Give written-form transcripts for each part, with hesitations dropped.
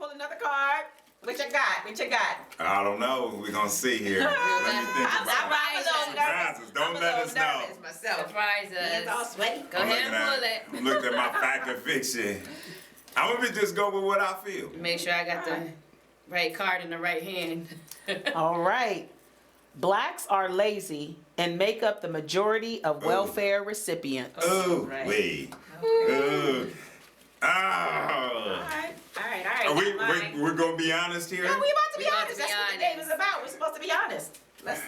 Pull another card. What you got? What you got? I don't know. We're gonna see here. Let me think I'm about it. a little nervous. Surprises. Don't I'm a let little us know. nervous myself. Surprise It's all us. sweaty. Go ahead and pull it. I'm looking at my fact or fiction. I'm gonna just go with what I feel. Make sure I got the right card in the right hand. All right. Blacks are lazy and make up the majority of welfare recipients. Oh, right. wait. Oh. All right. We're gonna be honest here. No, we about to be We about honest. to be That's what the game is honest. about. We're supposed to be honest. Let's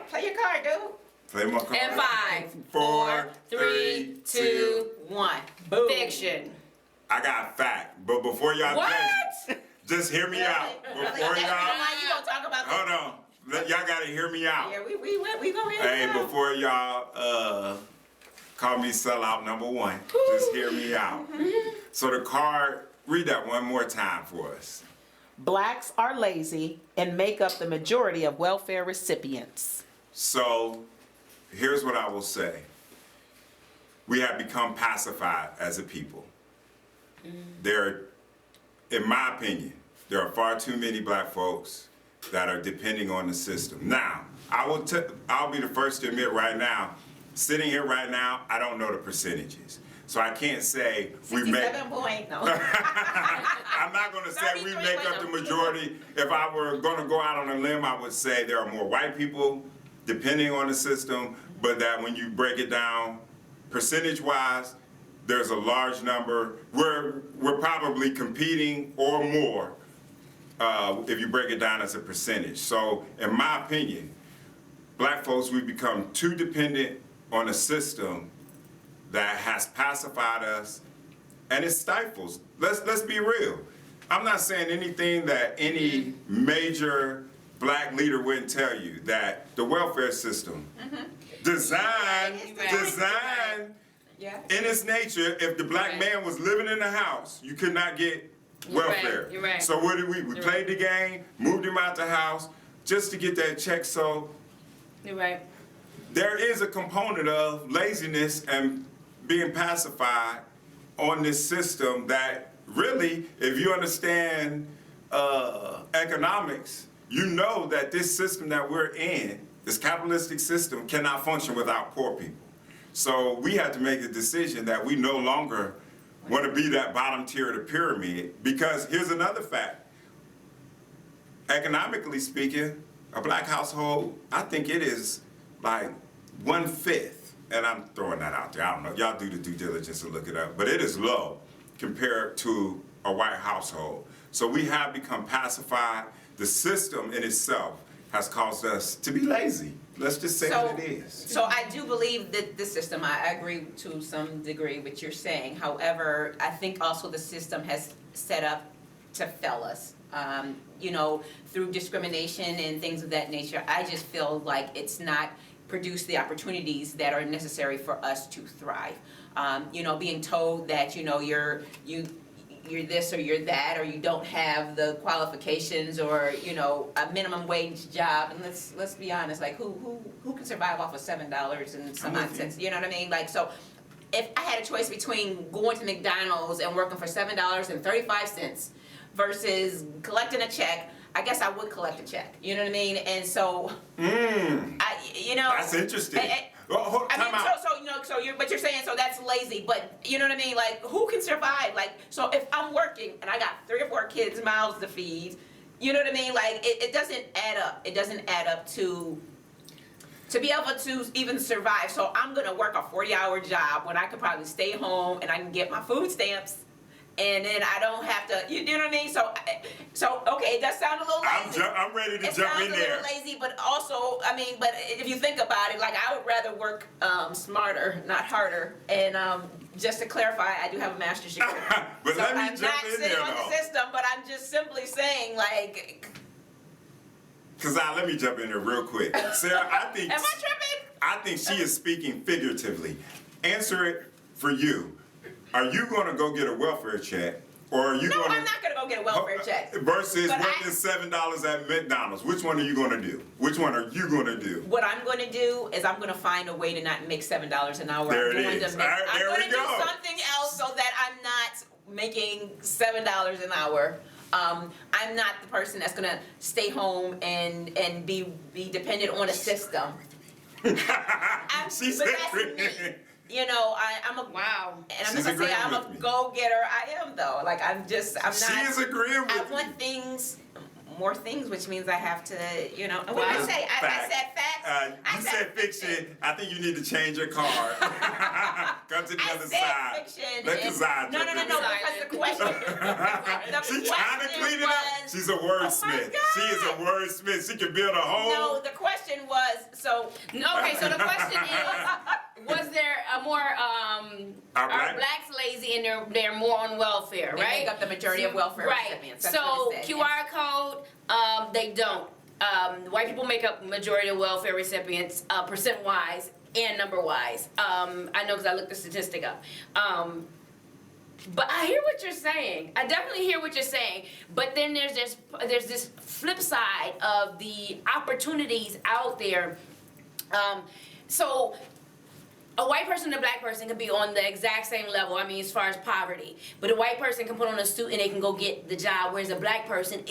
play your card, dude. Play my card. And 5, 4, 3, 2, 1. Boom. fiction. I got fact, but before y'all What? just hear me out. Really? Before That's y'all, why you gonna talk about this. hold on. Y'all gotta hear me out. Yeah, we gonna hear Hey, you out. before y'all call me sellout number 1, just hear me out. So the card, read that one more time for us. Blacks are lazy and make up the majority of welfare recipients. So here's what I will say. We have become pacified as a people. In my opinion, there are far too many black folks that are depending on the system. Now, I'll be the first to admit right now, sitting here right now, I don't know the percentages. So I can't say we make. 67 point. No. I'm not going to say we 33 make up the majority. If I were going to go out on a limb, I would say there are more white people depending on the system, but that when you break it down percentage-wise, there's a large number. We're probably competing or more if you break it down as a percentage. So in my opinion, black folks, we've become too dependent on a system that has pacified us, and it stifles. Let's be real. I'm not saying anything that any major black leader wouldn't tell you, that the welfare system, designed Yeah. in its nature, if the black man was living in the house, you could not get welfare. You're right. So what did we? We played the game, moved him out the house just to get that check. So You're right. there is a component of laziness and being pacified on this system that really, if you understand economics, you know that this system that we're in, this capitalistic system, cannot function without poor people. So we had to make a decision that we no longer want to be that bottom tier of the pyramid, because here's another fact. Economically speaking, a black household, I think it is like 1/5, and I'm throwing that out there. I don't know. Y'all do the due diligence to look it up, but it is low compared to a white household. So we have become pacified. The system in itself has caused us to be lazy. Let's just say what it is. So I do believe that the system, I agree to some degree with you're saying. However, I think also the system has set up to fail us. You know, through discrimination and things of that nature. I just feel like it's not produced the opportunities that are necessary for us to thrive. You know, being told that, you know, you're this or you're that, or you don't have the qualifications, or, you know, a minimum wage job. And let's be honest, like who can survive off of $7 and some odd cents? You know what I mean? Like, so if I had a choice between going to McDonald's and working for $7.35 versus collecting a check, I guess I would collect a check. You know what I mean? And so, you know, That's interesting. I mean, so you're saying, so that's lazy, but you know what I mean? Like, who can survive? Like, so if I'm working and I got 3 or 4 kids' mouths to feed, you know what I mean? Like, it doesn't add up. It doesn't add up to be able to even survive. So I'm gonna work a 40-hour job when I could probably stay home and I can get my food stamps. And then I don't have to, you know what I mean? So okay, it does sound a little lazy. I'm ready to jump in there. It sounds a little lazy, but also, I mean, but if you think about it, like, I would rather work smarter, not harder. And just to clarify, I do have a master's degree. But so let me I'm jump not in sitting there, on though. the system, but I'm just simply saying, like. Let me jump in there real quick. Sarah, I think. Am I tripping? I think she is speaking figuratively. Answer it for you. Are you going to go get a welfare check, or are you No, going to? I'm not gonna go get a welfare check. Versus But working $7 at McDonald's. Which one are you going to do? Which one are you going to do? What I'm going to do is I'm going to find a way to not make $7 an hour. There I'm it going is. to make, All right, I'm there going we to do go. something else so that I'm not making $7 an hour. I'm not the person that's gonna stay home and be dependent on a system. She But said that's me. You know, I'm a Wow. and I'm She's not gonna say agreeing I'm with a me. go-getter. I am though. Like I'm not. She is agreeing with I me. want things, more things, which means I have to, you know. What did I Wow. say? I Fact. said facts. I You said fiction. I think you need to change your card. Come to the I other said side. fiction. Let and- Kazan No, jump no, in no, there. because the question. She's trying to clean it up. Was, She's a wordsmith. God. She is a wordsmith. She can build a whole. no, the question was so. Okay, so the question is, was there a more are black- blacks lazy and they're more on welfare, They right? make up the majority of welfare Right. recipients. That's So what it said, QR code, they don't. White people make up majority of welfare recipients, percent wise and number wise. I know because I looked the statistic up. But I hear what you're saying. I definitely hear what you're saying. But then there's this flip side of the opportunities out there. So a white person and a black person can be on the exact same level, I mean, as far as poverty. But a white person can put on a suit and they can go get the job, whereas a black person,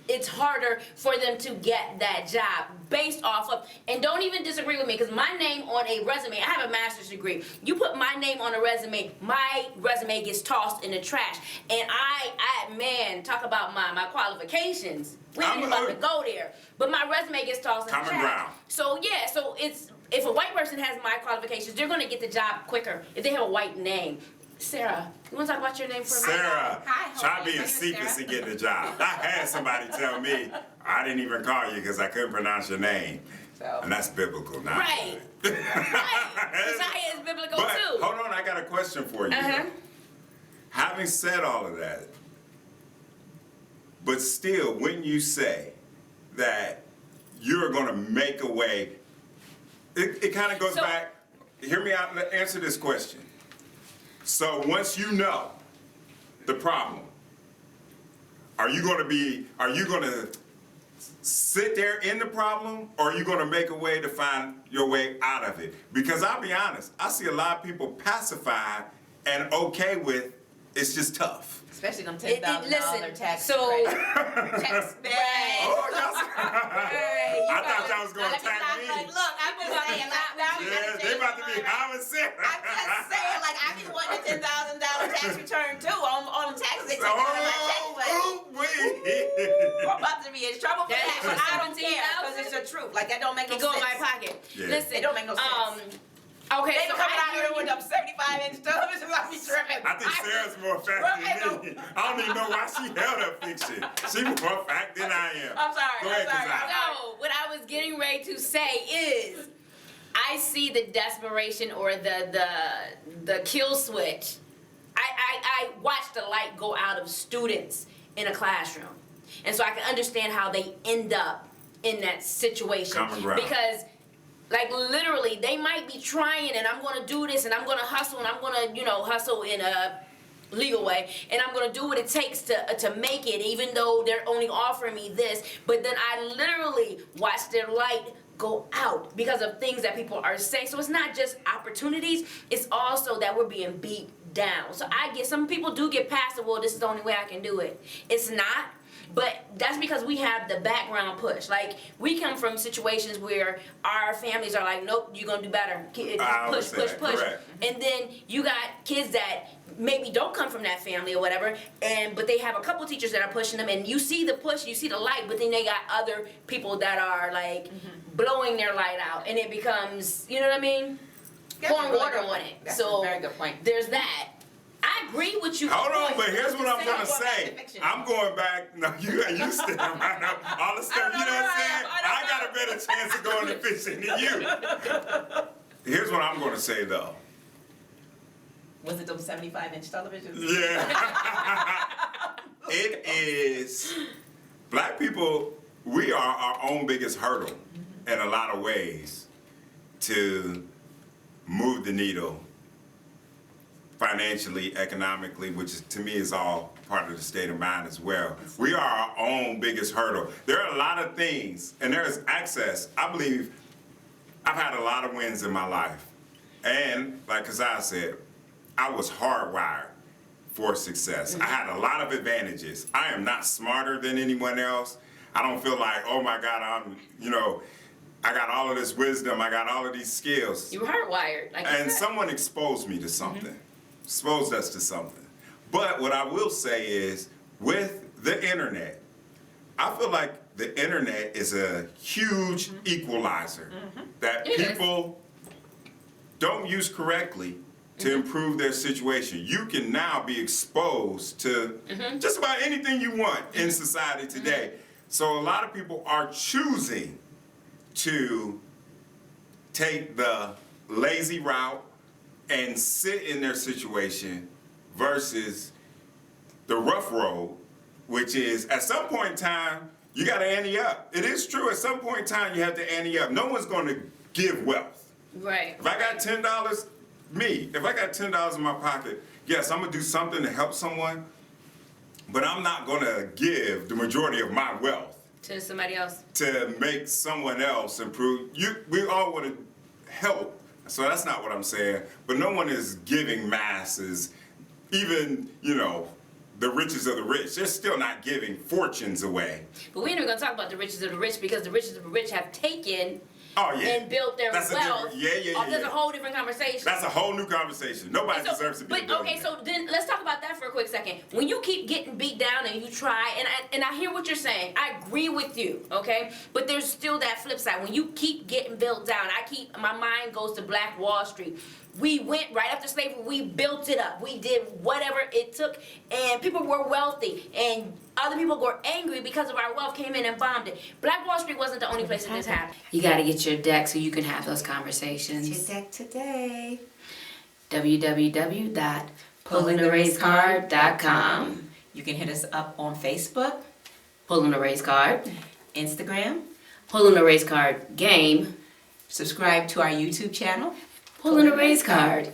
it's harder for them to get that job based off of, and don't even disagree with me, because my name on a resume, I have a master's degree. You put my name on a resume, my resume gets tossed in the trash. And man, talk about my qualifications. We ain't about to go there. But my resume gets tossed in the trash. Common ground. So yeah, so if a white person has my qualifications, they're gonna get the job quicker if they have a white name. Sarah, you wanna talk about your name for a minute? Sarah, Hi, how try are you? being My name is secrecy Sarah. getting the job. I had somebody tell me I didn't even call you because I couldn't pronounce your name. So. And that's biblical now. Right. Right. Desire is biblical But too. hold on, I got a question for you. Uh-huh. Having said all of that, but still, when you say that you're going to make a way, it kind of goes So- back. Hear me out. Answer this question. So once you know the problem, are you going to sit there in the problem, or are you going to make a way to find your way out of it? Because I'll be honest, I see a lot of people pacified and okay with it's just tough. Especially them Listen, $10,000 tax so- credit. Tax Right. Oh, y'all Right. I thought y'all was going to Let me attack not, me. like, look, I'm just saying, like, now we Yeah, gotta they change about to my be mind. high with Sarah. I'm just saying, like, I be wanting a $10,000 tax return too on the taxes they take out of my check, but I'm about to be in trouble for That that. But I don't care because $17,000? it's the truth. Like that don't make no It go sense. in my pocket. Yeah. Listen, It don't make no sense. Okay, They so coming I out hear here with you. them 75-inch televisions. I be tripping. I think Sarah's more fact than me. I don't even know why she held her fiction. She more fact than I am. I'm sorry. Go ahead, I'm sorry. Kazan. So, what I was getting ready to say is, I see the desperation or the kill switch. I watch the light go out of students in a classroom, and so I can understand how they end up in that situation. Common ground. Because, like, literally, they might be trying, and I'm gonna do this, and I'm gonna hustle, and I'm gonna, hustle in a legal way, and I'm gonna do what it takes to make it, even though they're only offering me this. But then I literally watch their light go out because of things that people are saying. So it's not just opportunities, it's also that we're being beat down. So I get, some people do get past it, well, this is the only way I can do it. It's not. But that's because we have the background push. Like, we come from situations where our families are like, nope, you're gonna do better. I would Push, say push, that, push. correct. And then you got kids that maybe don't come from that family or whatever, but they have a couple teachers that are pushing them, and you see the push, you see the light, but then they got other people that are like blowing their light out, and it becomes, you know what I mean? That's a Pouring really water good on point. it. That's So a very good point. there's that. I agree with you. Hold on, but here's what I'm gonna Going back say. to fiction. I'm going back. No, you stand right up. All the stuff, you know what I'm saying? I got a better chance of going to fiction than you. Here's what I'm gonna say though. Was it them 75-inch televisions? Yeah. It is, black people, we are our own biggest hurdle in a lot of ways to move the needle financially, economically, which is, to me is all part of the state of mind as well. We are our own biggest hurdle. There are a lot of things, and there is access. I believe I've had a lot of wins in my life. And like Kazan said, I was hardwired for success. I had a lot of advantages. I am not smarter than anyone else. I don't feel like, oh my God, I got all of this wisdom, I got all of these skills. You were hardwired, like you And said. someone exposed me to something, exposed us to something. But what I will say is, with the internet, I feel like the internet is a huge equalizer that It is. people don't use correctly to improve their situation. You can now be exposed to just about anything you want in society today. So a lot of people are choosing to take the lazy route and sit in their situation versus the rough road, which is at some point in time, you got to ante up. It is true, at some point in time, you have to ante up. No one's going to give wealth. Right. If I got $10, if I got $10 in my pocket, yes, I'm going to do something to help someone, but I'm not going to give the majority of my wealth To somebody else. to make someone else improve. We all want to help, so that's not what I'm saying. But no one is giving masses, even, the riches of the rich. They're still not giving fortunes away. But we ain't even gonna talk about the riches of the rich because the riches of the rich have taken Oh, yeah. and built their That's a wealth. different- yeah. That's a whole different conversation. That's a whole new conversation. Nobody And so- deserves to be But a okay, billionaire. so then let's talk about that for a quick second. When you keep getting beat down and you try, and I hear what you're saying, I agree with you, okay? But there's still that flip side. When you keep getting built down, my mind goes to Black Wall Street. We went right after slavery, we built it up. We did whatever it took, and people were wealthy, and other people were angry because of our wealth came in and bombed it. Black Wall Street wasn't the only place that this happened. You gotta get your deck so you can have those conversations. deck today. www.pullingtheracecard.com. You can hit us up on Facebook, Pulling the race card. Instagram, Pulling the race card game. subscribe to our YouTube channel. Pulling the race card.